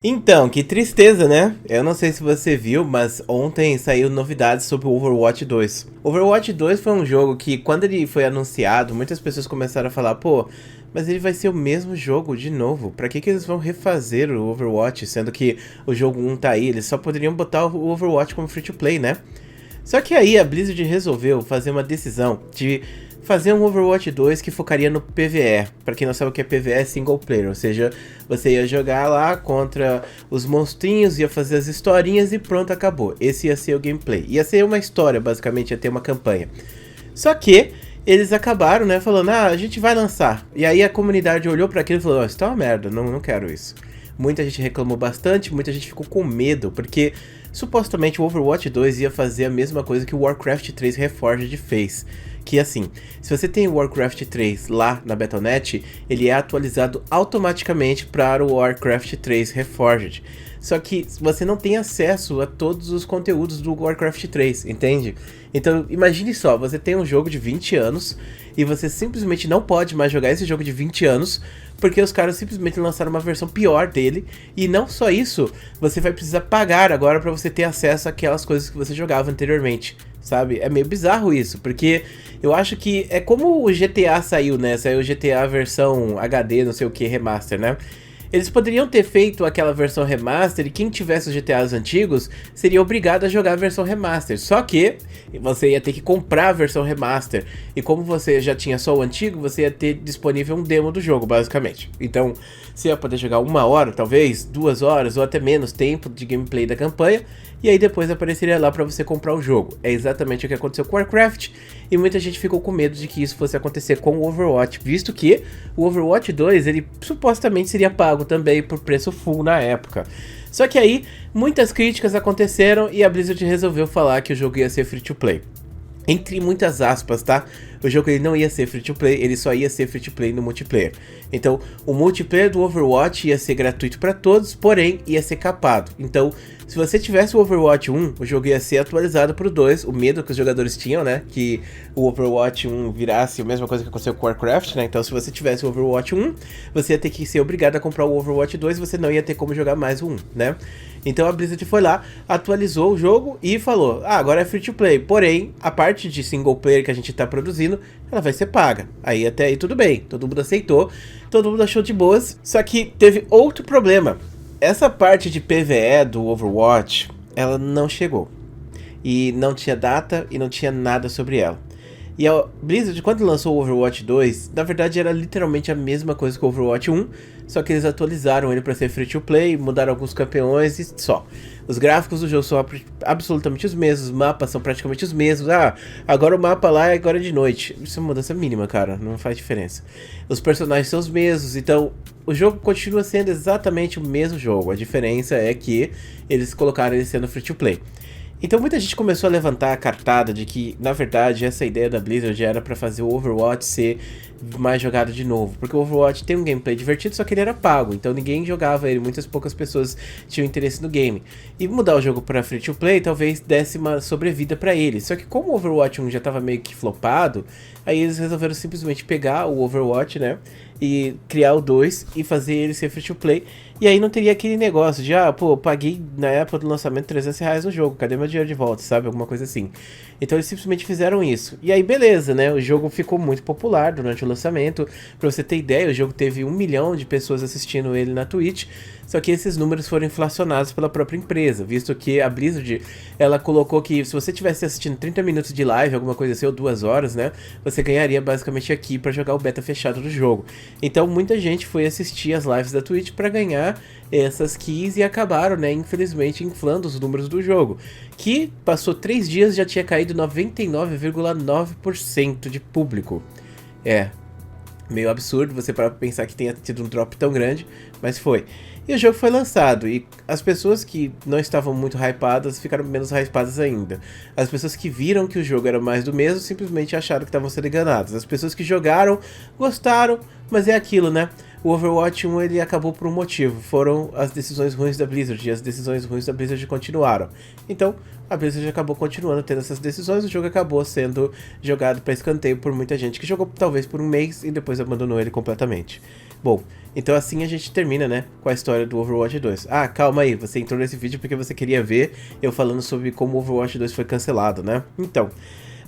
Então, que tristeza, né? Eu não sei se você viu, mas ontem saiu novidades sobre o Overwatch 2. Overwatch 2 foi um jogo que, quando ele foi anunciado, muitas pessoas começaram a falar, pô, mas ele vai ser o mesmo jogo de novo. Pra que eles vão refazer o Overwatch, sendo que o jogo 1 tá aí? Eles só poderiam botar o Overwatch como free to play, né? Só que aí a Blizzard resolveu fazer uma decisão de fazer um Overwatch 2 que focaria no PvE. Pra quem não sabe o que é PvE, é single player, ou seja, você ia jogar lá contra os monstrinhos, ia fazer as historinhas e pronto, acabou. Esse ia ser o gameplay. Ia ser uma história, basicamente, ia ter uma campanha. Só que eles acabaram, né, falando, a gente vai lançar. E aí a comunidade olhou pra aquilo e falou, isso tá uma merda, não quero isso. Muita gente reclamou bastante, muita gente ficou com medo, porque supostamente o Overwatch 2 ia fazer a mesma coisa que o Warcraft 3 Reforged fez. Que assim, se você tem o Warcraft 3 lá na Battle.net, ele é atualizado automaticamente para o Warcraft 3 Reforged. Só que você não tem acesso a todos os conteúdos do Warcraft 3, entende? Então imagine só, você tem um jogo de 20 anos e você simplesmente não pode mais jogar esse jogo de 20 anos porque os caras simplesmente lançaram uma versão pior dele. E não só isso, você vai precisar pagar agora para você ter acesso àquelas coisas que você jogava anteriormente, sabe? É meio bizarro isso, porque eu acho que é como o GTA saiu, né? Saiu o GTA versão HD, não sei o que, remaster, né? Eles poderiam ter feito aquela versão remaster e quem tivesse os GTAs antigos seria obrigado a jogar a versão remaster. Só que você ia ter que comprar a versão remaster. E como você já tinha só o antigo, você ia ter disponível um demo do jogo, basicamente. Então, você ia poder jogar 1 hora, talvez, 2 horas ou até menos tempo de gameplay da campanha. E aí depois apareceria lá pra você comprar o jogo. É exatamente o que aconteceu com o Warcraft. E muita gente ficou com medo de que isso fosse acontecer com o Overwatch, visto que o Overwatch 2, ele supostamente seria pago também por preço full na época. Só que aí, muitas críticas aconteceram e a Blizzard resolveu falar que o jogo ia ser free to play. Entre muitas aspas, tá? O jogo ele não ia ser free to play, ele só ia ser free to play no multiplayer. Então, o multiplayer do Overwatch ia ser gratuito para todos, porém ia ser capado. Então, se você tivesse o Overwatch 1, o jogo ia ser atualizado pro 2, o medo que os jogadores tinham, né? Que o Overwatch 1 virasse a mesma coisa que aconteceu com o Warcraft, né? Então, se você tivesse o Overwatch 1, você ia ter que ser obrigado a comprar o Overwatch 2 e você não ia ter como jogar mais o 1, né? Então a Blizzard foi lá, atualizou o jogo e falou, agora é free to play, porém, a parte de single player que a gente tá produzindo, ela vai ser paga. Aí até aí tudo bem, todo mundo aceitou, todo mundo achou de boas, só que teve outro problema. Essa parte de PvE do Overwatch, ela não chegou. E não tinha data e não tinha nada sobre ela. E a Blizzard, quando lançou o Overwatch 2, na verdade era literalmente a mesma coisa que o Overwatch 1, só que eles atualizaram ele para ser free to play, mudaram alguns campeões e só. Os gráficos do jogo são absolutamente os mesmos, os mapas são praticamente os mesmos. Agora o mapa lá é agora de noite. Isso é uma mudança mínima, cara, não faz diferença. Os personagens são os mesmos, então o jogo continua sendo exatamente o mesmo jogo. A diferença é que eles colocaram ele sendo free to play. Então muita gente começou a levantar a cartada de que, na verdade, essa ideia da Blizzard era pra fazer o Overwatch ser mais jogado de novo. Porque o Overwatch tem um gameplay divertido, só que ele era pago, então ninguém jogava ele, muitas poucas pessoas tinham interesse no game. E mudar o jogo pra free to play talvez desse uma sobrevida pra ele. Só que como o Overwatch 1 já tava meio que flopado, aí eles resolveram simplesmente pegar o Overwatch, né, e criar o 2 e fazer ele ser free to play. E aí não teria aquele negócio de, pô, paguei na época do lançamento R$ 300 no jogo, cadê meu dinheiro de volta, sabe? Alguma coisa assim. Então eles simplesmente fizeram isso. E aí beleza, né? O jogo ficou muito popular durante o lançamento. Pra você ter ideia, o jogo teve 1 milhão de pessoas assistindo ele na Twitch. Só que esses números foram inflacionados pela própria empresa, visto que a Blizzard, ela colocou que se você tivesse assistindo 30 minutos de live, alguma coisa assim, ou 2 horas, né? Você ganharia basicamente aqui pra jogar o beta fechado do jogo. Então muita gente foi assistir as lives da Twitch pra ganhar essas keys e acabaram, né, infelizmente, inflando os números do jogo, que passou 3 dias e já tinha caído 99,9% de público. É meio absurdo você parar pra pensar que tenha tido um drop tão grande, mas foi. E o jogo foi lançado, e as pessoas que não estavam muito hypadas ficaram menos hypadas ainda. As pessoas que viram que o jogo era mais do mesmo simplesmente acharam que estavam sendo enganadas. As pessoas que jogaram, gostaram, mas é aquilo, né? O Overwatch 1 ele acabou por um motivo, foram as decisões ruins da Blizzard, e as decisões ruins da Blizzard continuaram. Então, a Blizzard acabou continuando tendo essas decisões, o jogo acabou sendo jogado para escanteio por muita gente, que jogou talvez por um mês e depois abandonou ele completamente. Bom, então assim a gente termina, né, com a história do Overwatch 2. Ah, calma aí, você entrou nesse vídeo porque você queria ver eu falando sobre como o Overwatch 2 foi cancelado, né? Então,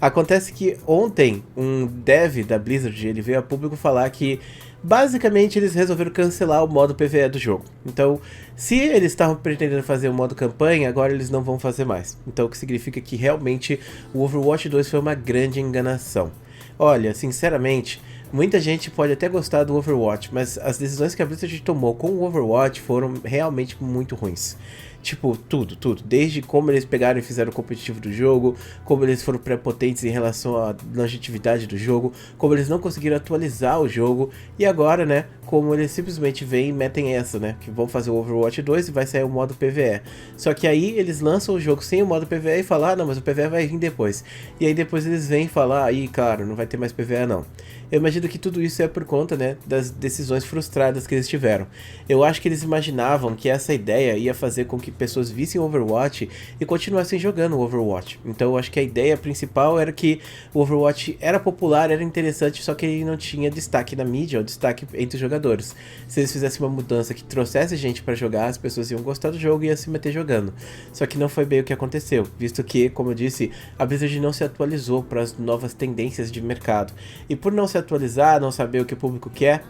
acontece que ontem um dev da Blizzard, ele veio a público falar que basicamente eles resolveram cancelar o modo PvE do jogo. Então, se eles estavam pretendendo fazer o modo campanha, agora eles não vão fazer mais. Então, o que significa que realmente o Overwatch 2 foi uma grande enganação. Olha, sinceramente, muita gente pode até gostar do Overwatch, mas as decisões que a Blizzard tomou com o Overwatch foram realmente muito ruins. Tipo, tudo. Desde como eles pegaram e fizeram o competitivo do jogo, como eles foram prepotentes em relação à longevidade do jogo, como eles não conseguiram atualizar o jogo, e agora, né, como eles simplesmente vêm e metem essa, né, que vão fazer o Overwatch 2 e vai sair o modo PvE. Só que aí eles lançam o jogo sem o modo PvE e falam, ah, não, mas o PvE vai vir depois. E aí depois eles vêm falar, aí, claro, não vai ter mais PvE não. Eu imagino que tudo isso é por conta, né, das decisões frustradas que eles tiveram. Eu acho que eles imaginavam que essa ideia ia fazer com que pessoas vissem Overwatch e continuassem jogando Overwatch. Então eu acho que a ideia principal era que o Overwatch era popular, era interessante, só que ele não tinha destaque na mídia ou destaque entre os jogadores. Se eles fizessem uma mudança que trouxesse gente para jogar, as pessoas iam gostar do jogo e iam se meter jogando. Só que não foi bem o que aconteceu, visto que, como eu disse, a Blizzard não se atualizou para as novas tendências de mercado. E por não se atualizar, não saber o que o público quer,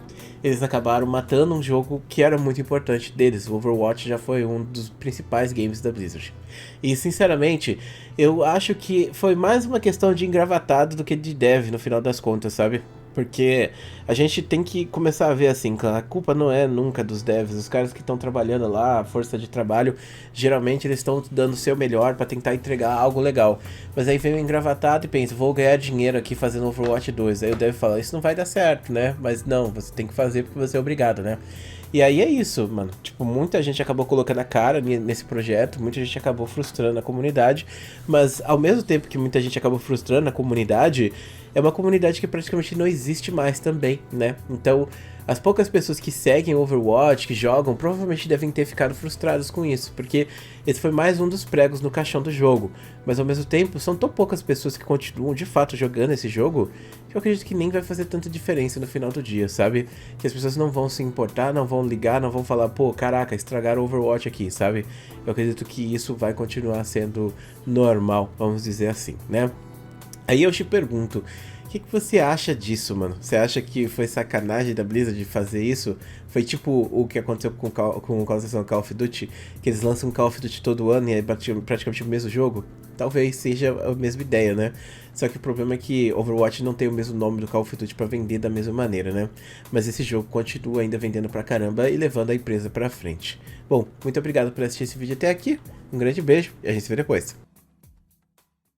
eles acabaram matando um jogo que era muito importante deles. O Overwatch já foi um dos principais games da Blizzard. E sinceramente, eu acho que foi mais uma questão de engravatado do que de dev no final das contas, sabe? Porque a gente tem que começar a ver assim, a culpa não é nunca dos devs, os caras que estão trabalhando lá, a força de trabalho, geralmente eles estão dando o seu melhor para tentar entregar algo legal. Mas aí vem o engravatado e pensa, vou ganhar dinheiro aqui fazendo Overwatch 2. Aí o dev fala, isso não vai dar certo, né? Mas não, você tem que fazer porque você é obrigado, né? E aí é isso, mano. Tipo, muita gente acabou colocando a cara nesse projeto, muita gente acabou frustrando a comunidade, mas ao mesmo tempo que muita gente acabou frustrando a comunidade, é uma comunidade que praticamente não existe mais também, né? Então, as poucas pessoas que seguem Overwatch, que jogam, provavelmente devem ter ficado frustradas com isso, porque esse foi mais um dos pregos no caixão do jogo. Mas ao mesmo tempo, são tão poucas pessoas que continuam de fato jogando esse jogo, que eu acredito que nem vai fazer tanta diferença no final do dia, sabe? Que as pessoas não vão se importar, não vão ligar, não vão falar, pô, caraca, estragaram o Overwatch aqui, sabe? Eu acredito que isso vai continuar sendo normal, vamos dizer assim, né? Aí eu te pergunto, o que você acha disso, mano? Você acha que foi sacanagem da Blizzard de fazer isso? Foi tipo o que aconteceu com o Call of Duty, que eles lançam um Call of Duty todo ano e é praticamente o mesmo jogo? Talvez seja a mesma ideia, né? Só que o problema é que Overwatch não tem o mesmo nome do Call of Duty pra vender da mesma maneira, né? Mas esse jogo continua ainda vendendo pra caramba e levando a empresa pra frente. Bom, muito obrigado por assistir esse vídeo até aqui, um grande beijo e a gente se vê depois.